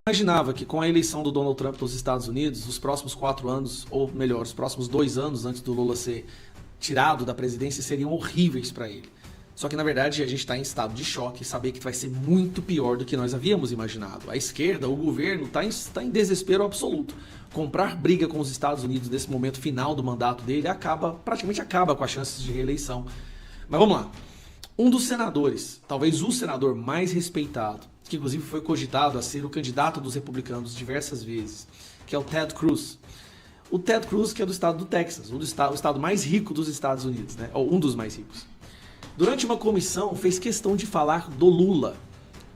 imaginava que com a eleição do Donald Trump nos Estados Unidos, os próximos 4 anos, ou melhor, os próximos 2 anos antes do Lula ser tirado da presidência, seriam horríveis para ele. Só que na verdade a gente está em estado de choque e saber que vai ser muito pior do que nós havíamos imaginado. A esquerda, o governo, está em desespero absoluto. Comprar briga com os Estados Unidos nesse momento final do mandato dele praticamente acaba com as chances de reeleição. Mas vamos lá. Um dos senadores, talvez o senador mais respeitado, que inclusive foi cogitado a ser o candidato dos republicanos diversas vezes, que é o Ted Cruz. O Ted Cruz, que é do estado do Texas, o estado mais rico dos Estados Unidos, né? Ou um dos mais ricos. Durante uma comissão, fez questão de falar do Lula,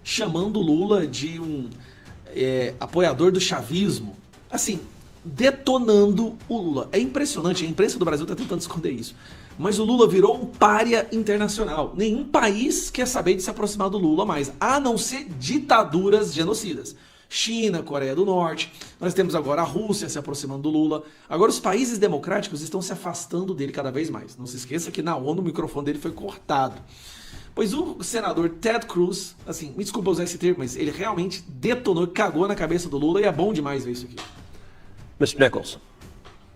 chamando o Lula de um apoiador do chavismo, assim, detonando o Lula. É impressionante, a imprensa do Brasil está tentando esconder isso. Mas o Lula virou um pária internacional. Nenhum país quer saber de se aproximar do Lula mais, a não ser ditaduras genocidas. China, Coreia do Norte, nós temos agora a Rússia se aproximando do Lula. Agora os países democráticos estão se afastando dele cada vez mais. Não se esqueça que na ONU o microfone dele foi cortado. Pois o senador Ted Cruz, assim, me desculpa usar esse termo, mas ele realmente detonou, cagou na cabeça do Lula e é bom demais ver isso aqui. Mr. Nichols,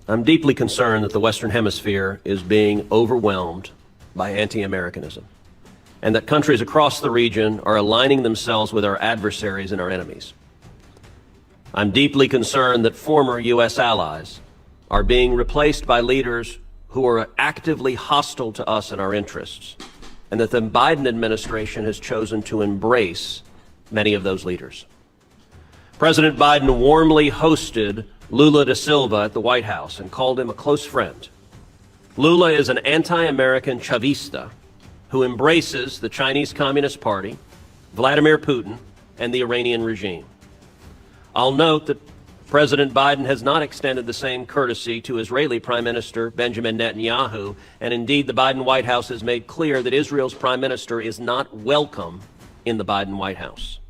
I'm deeply concerned that the Western Hemisphere is being overwhelmed by anti-Americanism, and that countries across the region are aligning themselves with our adversaries and our enemies. I'm deeply concerned that former U.S. allies are being replaced by leaders who are actively hostile to us and our interests, and that the Biden administration has chosen to embrace many of those leaders. President Biden warmly hosted Lula da Silva at the White House and called him a close friend. Lula is an anti-American Chavista who embraces the Chinese Communist Party, Vladimir Putin, and the Iranian regime. I'll note that President Biden has not extended the same courtesy to Israeli Prime Minister Benjamin Netanyahu, and indeed the Biden White House has made clear that Israel's Prime Minister is not welcome in the Biden White House.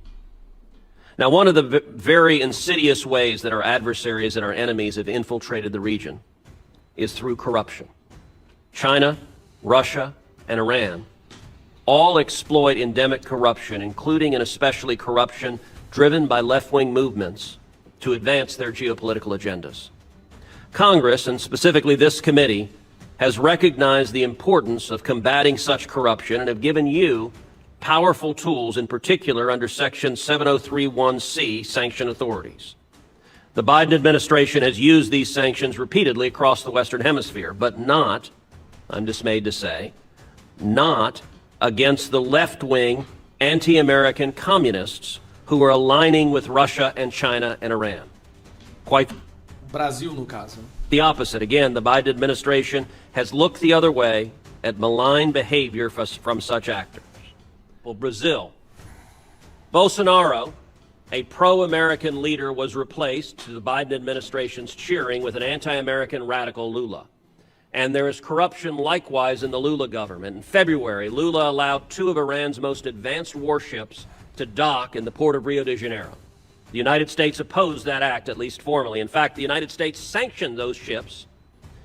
Now, one of the very insidious ways that our adversaries and our enemies have infiltrated the region is through corruption. China, Russia, and Iran all exploit endemic corruption, including and especially corruption driven by left-wing movements to advance their geopolitical agendas. Congress, and specifically this committee, has recognized the importance of combating such corruption and have given you powerful tools, in particular under Section 7031C, sanction authorities. The Biden administration has used these sanctions repeatedly across the Western Hemisphere, but not, I'm dismayed to say, not against the left-wing anti-American communists who are aligning with Russia and China and Iran. Quite Brasil, no caso. the opposite. Again, the Biden administration has looked the other way at malign behavior from such actors. Well, Brazil. Bolsonaro, a pro-American leader, was replaced to the Biden administration's cheering with an anti-American radical Lula. And there is corruption likewise in the Lula government. In February, Lula allowed 2 of Iran's most advanced warships to dock in the port of Rio de Janeiro. The United States opposed that act, at least formally. In fact, the United States sanctioned those ships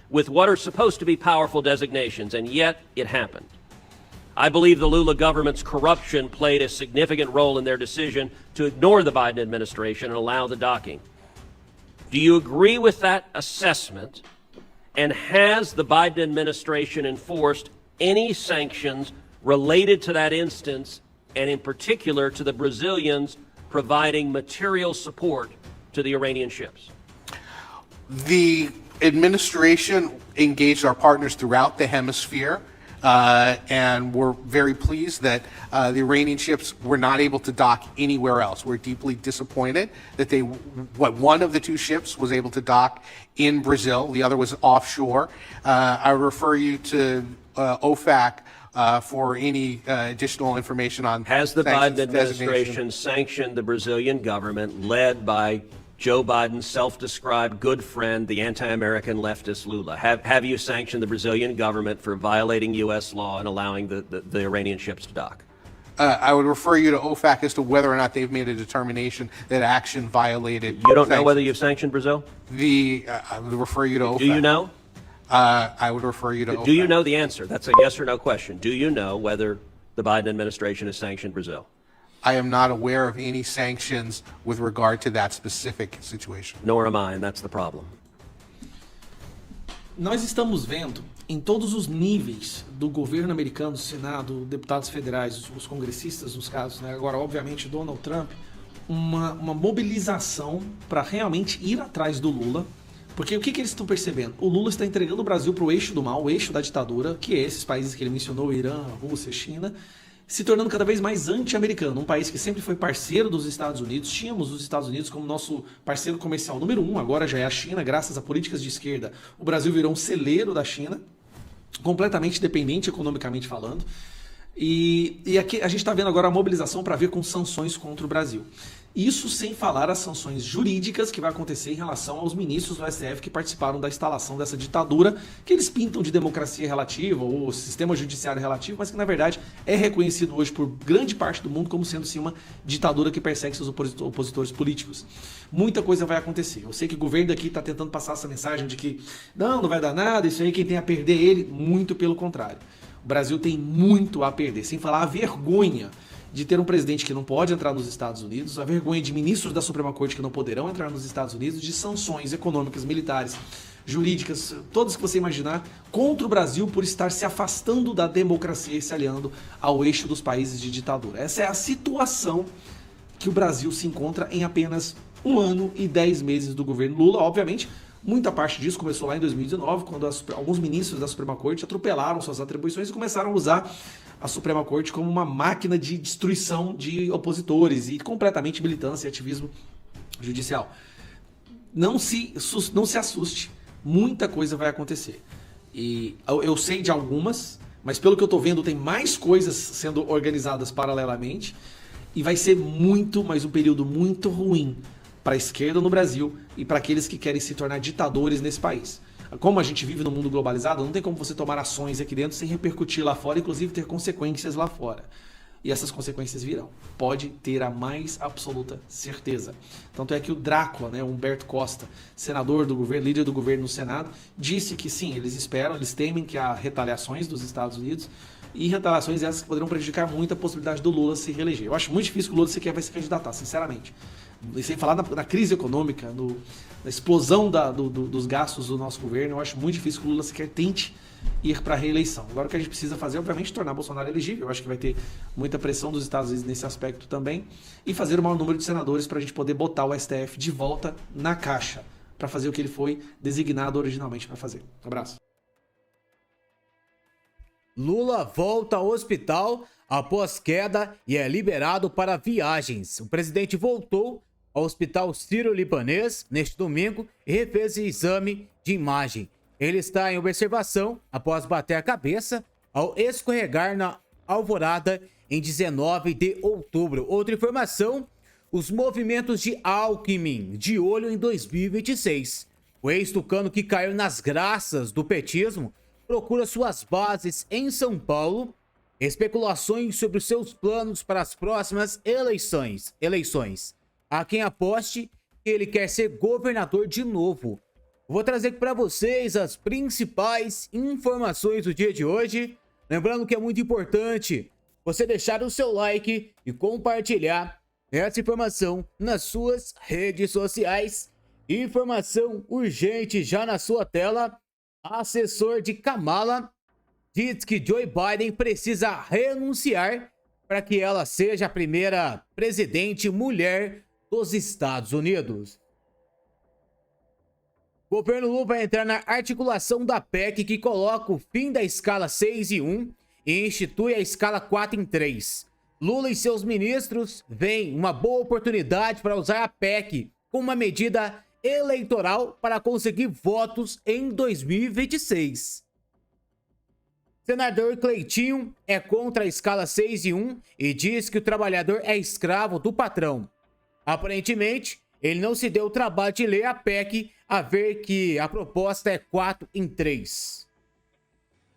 with what are supposed to be powerful designations, and yet it happened. I believe the Lula government's corruption played a significant role in their decision to ignore the Biden administration and allow the docking. Do you agree with that assessment? And has the Biden administration enforced any sanctions related to that instance, and in particular to the Brazilians providing material support to the Iranian ships? The administration engaged our partners throughout the hemisphere, and we're very pleased that the Iranian ships were not able to dock anywhere else. We're deeply disappointed that one of the 2 ships was able to dock in Brazil, the other was offshore. I refer you to OFAC for any additional information on Has the Biden administration sanctioned the Brazilian government led by Joe Biden's self-described good friend, the anti-American leftist Lula? Have you sanctioned the Brazilian government for violating U.S. law and allowing the Iranian ships to dock? I would refer you to OFAC as to whether or not they've made a determination that action violated. You don't know whether you've sanctioned Brazil? I would refer you to OFAC. Do you know? I would refer you to OFAC. Do you know the answer? That's a yes or no question. Do you know whether the Biden administration has sanctioned Brazil? I am not aware of any sanctions with regard to that specific situation. Nor am I, and that's the problem. Nós estamos vendo em todos os níveis do governo americano, Senado, deputados federais, os congressistas nos casos, né? Agora, obviamente, Donald Trump, uma mobilização para realmente ir atrás do Lula. Porque o que eles estão percebendo? O Lula está entregando o Brasil para o eixo do mal, o eixo da ditadura, que é esses países que ele mencionou, Irã, Rússia, China, se tornando cada vez mais anti-americano. Um país que sempre foi parceiro dos Estados Unidos. Tínhamos os Estados Unidos como nosso parceiro comercial número 1, agora já é a China, graças a políticas de esquerda. O Brasil virou um celeiro da China, completamente dependente economicamente falando. E aqui a gente está vendo agora a mobilização para ver com sanções contra o Brasil. Isso sem falar as sanções jurídicas que vai acontecer em relação aos ministros do STF que participaram da instalação dessa ditadura, que eles pintam de democracia relativa ou sistema judiciário relativo, mas que na verdade é reconhecido hoje por grande parte do mundo como sendo sim uma ditadura que persegue seus opositores políticos. Muita coisa vai acontecer. Eu sei que o governo daqui está tentando passar essa mensagem de que não vai dar nada, isso aí quem tem a perder é ele, muito pelo contrário. O Brasil tem muito a perder, sem falar a vergonha de ter um presidente que não pode entrar nos Estados Unidos, a vergonha de ministros da Suprema Corte que não poderão entrar nos Estados Unidos, de sanções econômicas, militares, jurídicas, todas que você imaginar, contra o Brasil por estar se afastando da democracia e se aliando ao eixo dos países de ditadura. Essa é a situação que o Brasil se encontra em apenas 1 ano e 10 meses do governo Lula. Obviamente, muita parte disso começou lá em 2019, quando alguns ministros da Suprema Corte atropelaram suas atribuições e começaram a usar a Suprema Corte como uma máquina de destruição de opositores e completamente militância e ativismo judicial. Não se assuste, muita coisa vai acontecer. E eu sei de algumas, mas pelo que eu estou vendo tem mais coisas sendo organizadas paralelamente e vai ser um período muito ruim para a esquerda no Brasil e para aqueles que querem se tornar ditadores nesse país. Como a gente vive no mundo globalizado, não tem como você tomar ações aqui dentro sem repercutir lá fora, inclusive ter consequências lá fora. E essas consequências virão. Pode ter a mais absoluta certeza. Tanto é que o Drácula, né, Humberto Costa, senador do governo, líder do governo no Senado, disse que sim, eles temem que há retaliações dos Estados Unidos e retaliações essas que poderão prejudicar muito a possibilidade do Lula se reeleger. Eu acho muito difícil que o Lula sequer vai se candidatar, sinceramente. E sem falar na crise econômica, na explosão dos gastos do nosso governo, eu acho muito difícil que o Lula sequer tente ir para a reeleição. Agora o que a gente precisa fazer, obviamente, é tornar Bolsonaro elegível. Eu acho que vai ter muita pressão dos Estados Unidos nesse aspecto também. E fazer o maior número de senadores para a gente poder botar o STF de volta na caixa, para fazer o que ele foi designado originalmente para fazer. Um abraço. Lula volta ao hospital após queda e é liberado para viagens. O presidente voltou ao hospital sírio-libanês neste domingo e refez o exame de imagem. Ele está em observação após bater a cabeça ao escorregar na Alvorada em 19 de outubro. Outra informação, os movimentos de Alckmin de olho em 2026. O ex-tucano que caiu nas graças do petismo procura suas bases em São Paulo. Especulações sobre os seus planos para as próximas eleições. Há quem aposte que ele quer ser governador de novo. Vou trazer aqui para vocês as principais informações do dia de hoje. Lembrando que é muito importante você deixar o seu like e compartilhar essa informação nas suas redes sociais. Informação urgente já na sua tela. Assessor de Kamala diz que Joe Biden precisa renunciar para que ela seja a primeira presidente mulher dos Estados Unidos. O governo Lula vai entrar na articulação da PEC que coloca o fim da escala 6 em 1 e institui a escala 4 em 3. Lula e seus ministros veem uma boa oportunidade para usar a PEC como uma medida eleitoral para conseguir votos em 2026. Senador Cleitinho é contra a escala 6 em 1 e diz que o trabalhador é escravo do patrão. Aparentemente, ele não se deu o trabalho de ler a PEC a ver que a proposta é 4 em 3.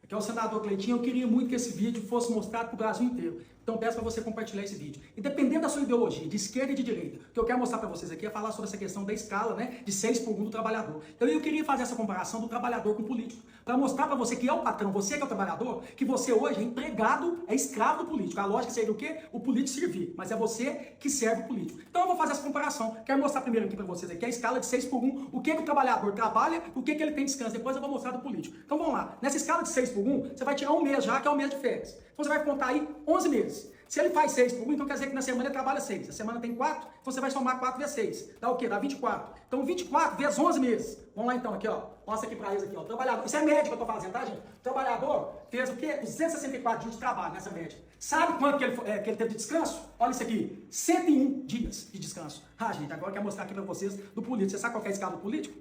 Aqui é o senador Cleitinho. Eu queria muito que esse vídeo fosse mostrado para o Brasil inteiro. Então peço para você compartilhar esse vídeo. E dependendo da sua ideologia, de esquerda e de direita, o que eu quero mostrar para vocês aqui é falar sobre essa questão da escala, né, de 6/1 do trabalhador. Então eu queria fazer essa comparação do trabalhador com o político, para mostrar para você que é o patrão, você que é o trabalhador, que você hoje é empregado, é escravo do político. A lógica seria o quê? O político servir, mas é você que serve o político. Então eu vou fazer essa comparação. Quero mostrar primeiro aqui para vocês aqui a escala de 6/1, o que o trabalhador trabalha, o que ele tem descanso. Depois eu vou mostrar do político. Então vamos lá. Nessa escala de 6/1, você vai tirar um mês já, que é o mês de férias. Então você vai contar aí 11 meses. Se ele faz 6/1, então quer dizer que na semana ele trabalha 6. A semana tem 4, então você vai somar 4 vezes 6. Dá o quê? Dá 24. Então 24 vezes 11 meses. Vamos lá então, aqui ó. Mostra aqui pra eles aqui ó. O trabalhador, isso é média que eu tô fazendo, tá gente? O trabalhador fez o quê? 264 dias de trabalho nessa média. Sabe quanto que ele teve de descanso? Olha isso aqui. 101 dias de descanso. Ah, gente, agora eu quero mostrar aqui pra vocês do político. Você sabe qual é a escala do político?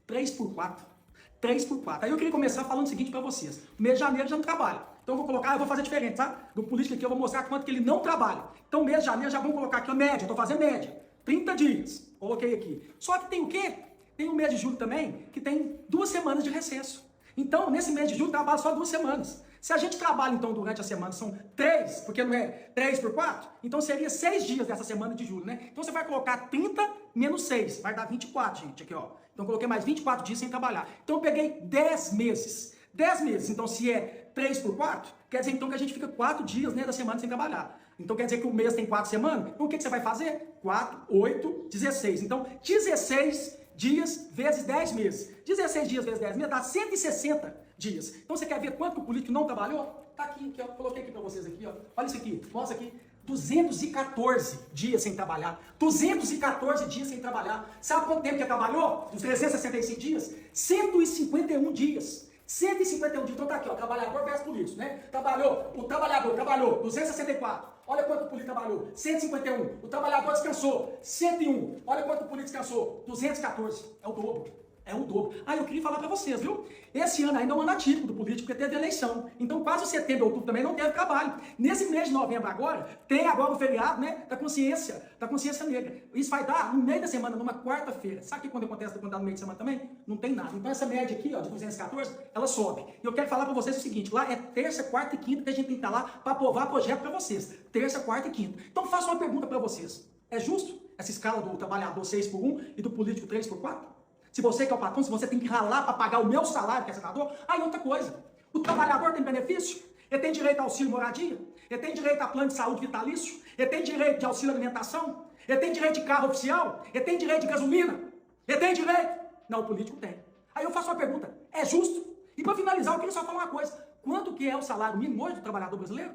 3/4. 3/4. Aí eu queria começar falando o seguinte pra vocês. No mês de janeiro já não trabalha. Então eu vou colocar, eu vou fazer diferente, tá? Do político aqui eu vou mostrar quanto que ele não trabalha. Então mês de janeiro já vamos colocar aqui a média, eu tô fazendo média. 30 dias. Coloquei aqui. Só que tem o quê? Tem o mês de julho também, que tem 2 semanas de recesso. Então, nesse mês de julho, trabalha só 2 semanas. Se a gente trabalha, então, durante a semana, são 3, porque não é 3/4, então seria 6 dias dessa semana de julho, né? Então você vai colocar 30 menos 6, vai dar 24, gente, aqui, ó. Então eu coloquei mais 24 dias sem trabalhar. Então eu peguei 10 meses. 10 meses, então se é 3/4, quer dizer então que a gente fica 4 dias, né, da semana sem trabalhar. Então quer dizer que o mês tem 4 semanas, então o que você vai fazer? 4, 8, 16. Então 16 dias vezes 10 meses. 16 dias vezes 10 meses dá 160 dias. Então você quer ver quanto que o político não trabalhou? Tá aqui, ó, coloquei aqui pra vocês aqui, ó. Olha isso aqui, mostra aqui. 214 dias sem trabalhar. 214 dias sem trabalhar. Sabe quanto tempo que ele trabalhou? Dos 365 dias? 151 dias. 151 dias. Então tá aqui, ó, trabalhador versus político, né? O trabalhador trabalhou 264. Olha quanto o político trabalhou, 151. O trabalhador descansou, 101. Olha quanto o político descansou, 214. É o dobro. É o dobro. Ah, eu queria falar pra vocês, viu? Esse ano ainda é um ano atípico do político, porque teve eleição. Então quase setembro e outubro também não teve trabalho. Nesse mês de novembro agora, tem agora o feriado, né, da consciência negra. Isso vai dar no meio da semana, numa quarta-feira. Sabe que quando acontece quando dá no meio de semana também? Não tem nada. Então essa média aqui, ó, de 214, ela sobe. E eu quero falar pra vocês o seguinte, lá é terça, quarta e quinta que a gente tem que estar lá pra aprovar projeto pra vocês. Terça, quarta e quinta. Então faço uma pergunta pra vocês. É justo essa escala do trabalhador 6/1 e do político 3/4? Se você que é o patrão, se você tem que ralar para pagar o meu salário, que é senador, aí outra coisa. O trabalhador tem benefício? Ele tem direito a auxílio moradia? Ele tem direito a plano de saúde vitalício? Ele tem direito de auxílio alimentação? Ele tem direito de carro oficial? Ele tem direito de gasolina? Ele tem direito? Não, o político tem. Aí eu faço uma pergunta, é justo? E para finalizar, eu queria só falar uma coisa. Quanto que é o salário mínimo hoje do trabalhador brasileiro?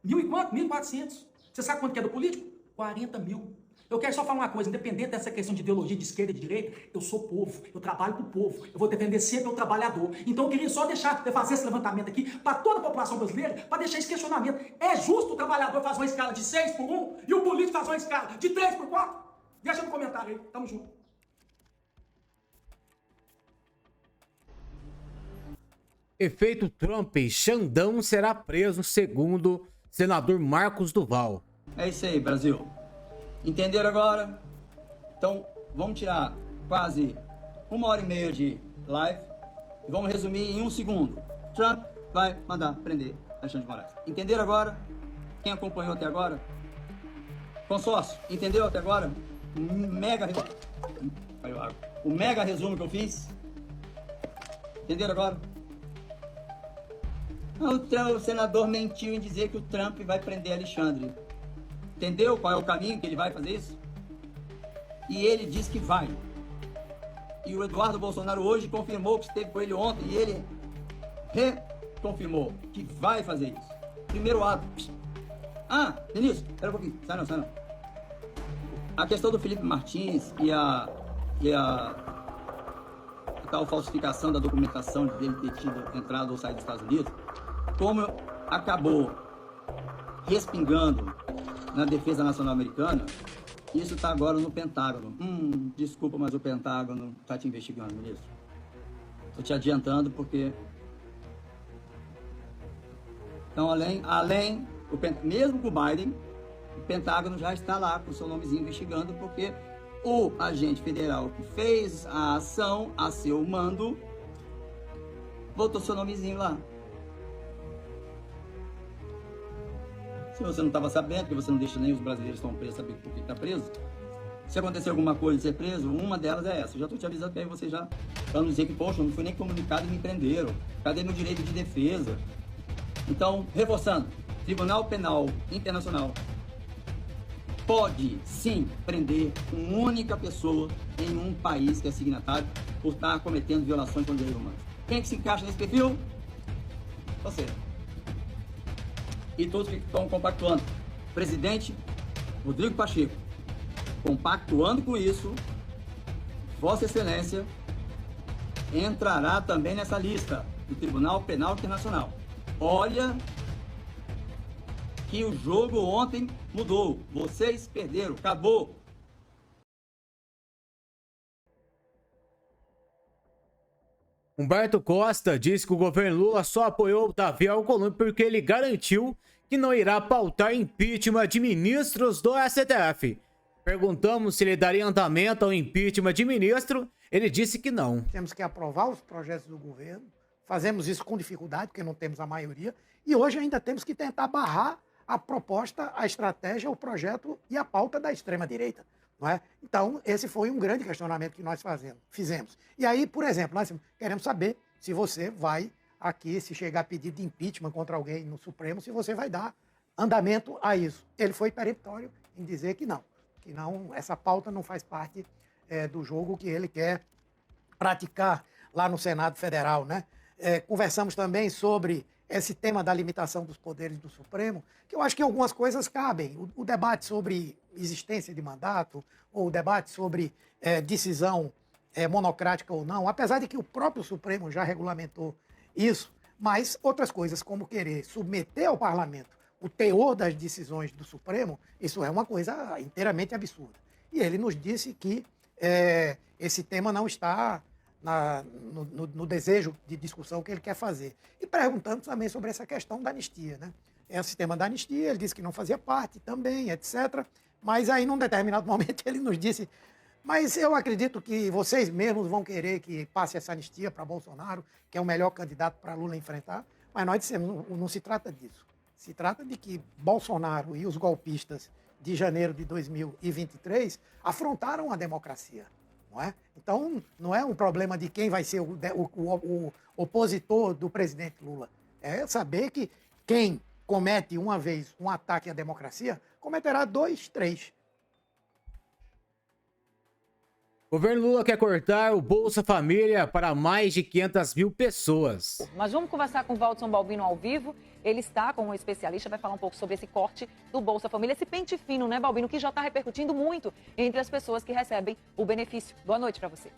1.000 e quanto? 1.400. Você sabe quanto que é do político? 40 mil. Eu quero só falar uma coisa, independente dessa questão de ideologia de esquerda e de direita, eu sou povo, eu trabalho pro povo, eu vou defender sempre o trabalhador. Então eu queria só fazer esse levantamento aqui para toda a população brasileira, para deixar esse questionamento. É justo o trabalhador fazer uma escala de 6/1 e o político fazer uma escala de 3/4? Deixa no comentário aí, tamo junto. Efeito Trump, Xandão será preso, segundo senador Marcos Duval. É isso aí, Brasil. Entenderam agora? Então, vamos tirar quase 1h30 de live e vamos resumir em 1 segundo. Trump vai mandar prender Alexandre de Moraes. Entenderam agora? Quem acompanhou até agora? Consórcio, entendeu até agora? O mega resumo que eu fiz? Entenderam agora? O senador mentiu em dizer que o Trump vai prender Alexandre. Entendeu qual é o caminho que ele vai fazer isso? E ele diz que vai. E o Eduardo Bolsonaro hoje confirmou que esteve com ele ontem e ele reconfirmou que vai fazer isso. Primeiro ato. Ah, Denilson, espera um pouquinho. Sai não. A questão do Felipe Martins e a tal falsificação da documentação dele ter tido entrado ou saído dos Estados Unidos, como acabou respingando na Defesa Nacional Americana, isso está agora no Pentágono. Desculpa, mas o Pentágono está te investigando, ministro. Estou te adiantando porque... Então, mesmo com o Biden, o Pentágono já está lá com o seu nomezinho investigando, porque o agente federal que fez a ação a seu mando botou seu nomezinho lá. Se você não estava sabendo, porque você não deixa nem os brasileiros que estão presos saber por que está preso, se acontecer alguma coisa de ser preso, uma delas é essa. Eu já estou te avisando que aí você já, para não dizer que, poxa, não fui nem comunicado e me prenderam. Cadê meu direito de defesa? Então, reforçando, Tribunal Penal Internacional pode, sim, prender uma única pessoa em um país que é signatário por estar cometendo violações contra os direitos humanos. Quem é que se encaixa nesse perfil? Você. E todos que estão compactuando. Presidente Rodrigo Pacheco, compactuando com isso, Vossa Excelência entrará também nessa lista do Tribunal Penal Internacional. Olha que o jogo ontem mudou. Vocês perderam. Acabou. Humberto Costa disse que o governo Lula só apoiou Davi Alcolumbre porque ele garantiu que não irá pautar impeachment de ministros do STF. Perguntamos se ele daria andamento ao impeachment de ministro, ele disse que não. Temos que aprovar os projetos do governo, fazemos isso com dificuldade, porque não temos a maioria, e hoje ainda temos que tentar barrar a proposta, a estratégia, o projeto e a pauta da extrema-direita. Não é? Então, esse foi um grande questionamento que nós fizemos. E aí, por exemplo, nós queremos saber se você vai aqui, se chegar a pedido de impeachment contra alguém no Supremo, se você vai dar andamento a isso. Ele foi peremptório em dizer que não, essa pauta não faz parte do jogo que ele quer praticar lá no Senado Federal, né? Conversamos também sobre esse tema da limitação dos poderes do Supremo, que eu acho que algumas coisas cabem. O debate sobre existência de mandato, ou o debate sobre decisão monocrática ou não, apesar de que o próprio Supremo já regulamentou isso, mas outras coisas, como querer submeter ao parlamento o teor das decisões do Supremo, isso é uma coisa inteiramente absurda. E ele nos disse que esse tema não está no desejo de discussão que ele quer fazer. E perguntamos também sobre essa questão da anistia, né? Esse tema da anistia, ele disse que não fazia parte também, etc. Mas aí, num determinado momento, ele nos disse: mas eu acredito que vocês mesmos vão querer que passe essa anistia para Bolsonaro, que é o melhor candidato para Lula enfrentar. Mas nós dissemos, não se trata disso. Se trata de que Bolsonaro e os golpistas de janeiro de 2023 afrontaram a democracia. Não é? Então, não é um problema de quem vai ser o opositor do presidente Lula. É saber que quem comete uma vez um ataque à democracia, cometerá 2, 3. O governo Lula quer cortar o Bolsa Família para mais de 500 mil pessoas. Mas vamos conversar com o Waldson Balbino ao vivo. Ele está como especialista, vai falar um pouco sobre esse corte do Bolsa Família, esse pente fino, né, Balbino, que já está repercutindo muito entre as pessoas que recebem o benefício. Boa noite para você.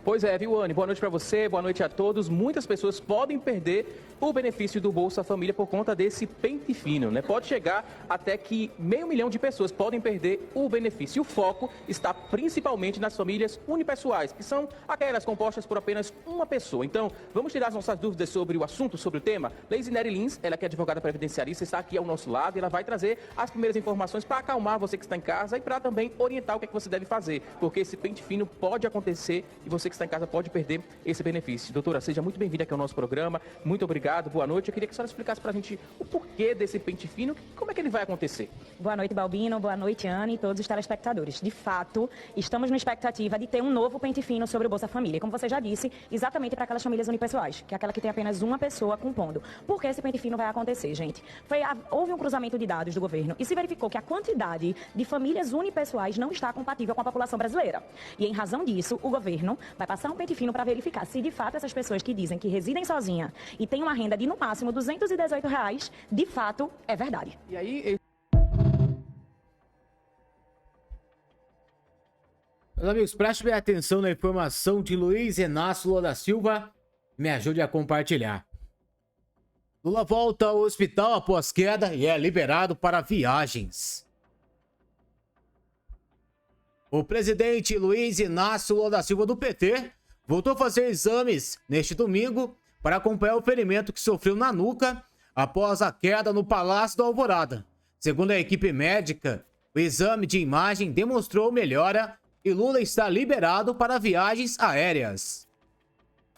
Pois é, viu, Anne? Boa noite para você, boa noite a todos. Muitas pessoas podem perder o benefício do Bolsa Família por conta desse pente fino, né? Pode chegar até que 500 mil de pessoas podem perder o benefício. E o foco está principalmente nas famílias unipessoais, que são aquelas compostas por apenas uma pessoa. Então, vamos tirar as nossas dúvidas sobre o assunto, sobre o tema. Leisineri Lins, ela que é advogada previdenciarista, está aqui ao nosso lado e ela vai trazer as primeiras informações para acalmar você que está em casa e para também orientar o que é que você deve fazer, porque esse pente fino pode acontecer e você que está em casa pode perder esse benefício. Doutora, seja muito bem-vinda aqui ao nosso programa. Muito obrigado, boa noite. Eu queria que a senhora explicasse pra gente o porquê desse pente fino, como é que ele vai acontecer. Boa noite, Balbino, boa noite, Anne e todos os telespectadores. De fato, estamos na expectativa de ter um novo pente fino sobre o Bolsa Família. Como você já disse, exatamente para aquelas famílias unipessoais, que é aquela que tem apenas uma pessoa compondo. Por que esse pente fino vai acontecer, gente? Houve um cruzamento de dados do governo e se verificou que a quantidade de famílias unipessoais não está compatível com a população brasileira. E em razão disso, o governo vai passar um pente fino para verificar se de fato essas pessoas que dizem que residem sozinhas e têm uma renda de no máximo R$218, de fato é verdade. E aí... Meus amigos, prestem atenção na informação de Luiz Inácio Lula da Silva. Me ajude a compartilhar. Lula volta ao hospital após queda e é liberado para viagens. O presidente Luiz Inácio Lula da Silva do PT voltou a fazer exames neste domingo para acompanhar o ferimento que sofreu na nuca após a queda no Palácio da Alvorada. Segundo a equipe médica, o exame de imagem demonstrou melhora e Lula está liberado para viagens aéreas.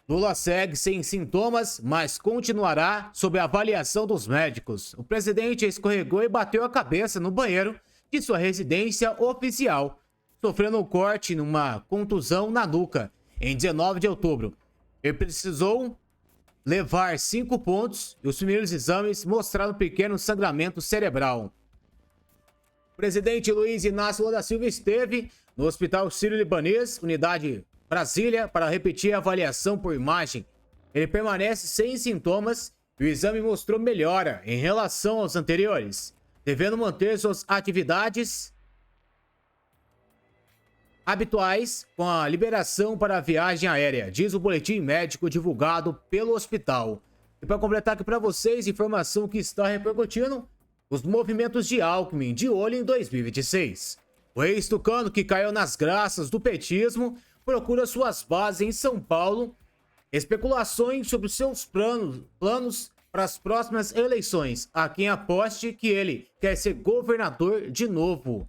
Lula segue sem sintomas, mas continuará sob a avaliação dos médicos. O presidente escorregou e bateu a cabeça no banheiro de sua residência oficial, sofrendo um corte numa contusão na nuca em 19 de outubro. Ele precisou levar 5 pontos e os primeiros exames mostraram um pequeno sangramento cerebral. O presidente Luiz Inácio Lula da Silva esteve no Hospital Sírio-Libanês, unidade Brasília, para repetir a avaliação por imagem. Ele permanece sem sintomas e o exame mostrou melhora em relação aos anteriores, devendo manter suas atividades habituais com a liberação para a viagem aérea, diz o boletim médico divulgado pelo hospital. E para completar aqui para vocês, informação que está repercutindo, os movimentos de Alckmin de olho em 2026. O ex-tucano que caiu nas graças do petismo procura suas bases em São Paulo. Especulações sobre os seus planos para as próximas eleições. Há quem aposte que ele quer ser governador de novo.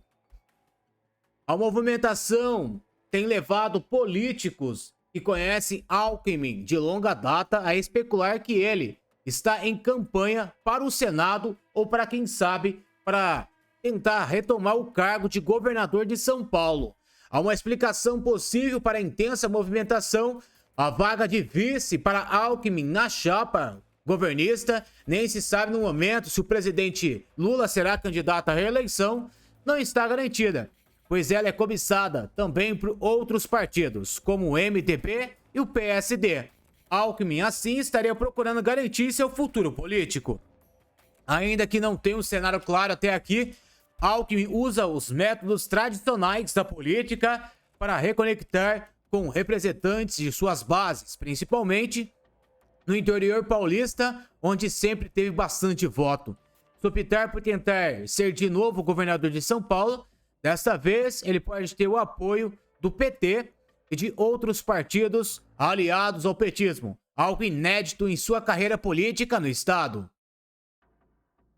A movimentação tem levado políticos que conhecem Alckmin de longa data a especular que ele está em campanha para o Senado ou para, quem sabe, para tentar retomar o cargo de governador de São Paulo. Há uma explicação possível para a intensa movimentação. A vaga de vice para Alckmin na chapa governista. Nem se sabe no momento se o presidente Lula será candidato à reeleição. Não está garantida, pois ela é cobiçada também por outros partidos, como o MDB e o PSD. Alckmin, assim, estaria procurando garantir seu futuro político. Ainda que não tenha um cenário claro até aqui, Alckmin usa os métodos tradicionais da política para reconectar com representantes de suas bases, principalmente no interior paulista, onde sempre teve bastante voto. Se optar por tentar ser de novo governador de São Paulo, desta vez ele pode ter o apoio do PT e de outros partidos aliados ao petismo, algo inédito em sua carreira política no estado.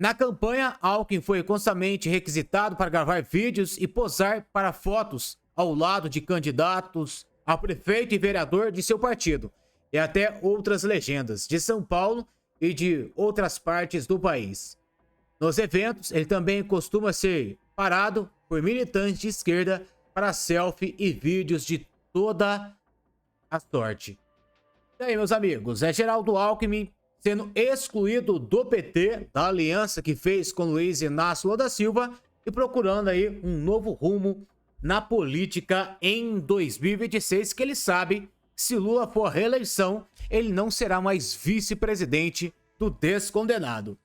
Na campanha, Alckmin foi constantemente requisitado para gravar vídeos e posar para fotos ao lado de candidatos a prefeito e vereador de seu partido, e até outras legendas de São Paulo e de outras partes do país. Nos eventos, ele também costuma ser parado por militantes de esquerda para selfie e vídeos de toda a sorte. E aí, meus amigos, é Geraldo Alckmin sendo excluído do PT, da aliança que fez com Luiz Inácio Lula da Silva, e procurando aí um novo rumo na política em 2026, que ele sabe que se Lula for à reeleição, ele não será mais vice-presidente do descondenado.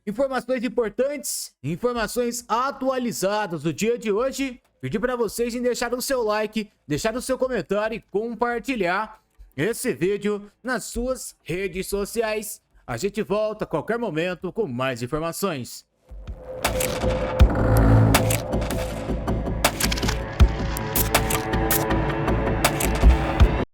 Informações importantes, informações atualizadas do dia de hoje. Pedi para vocês em deixar o seu like, deixar o seu comentário e compartilhar esse vídeo nas suas redes sociais. A gente volta a qualquer momento com mais informações.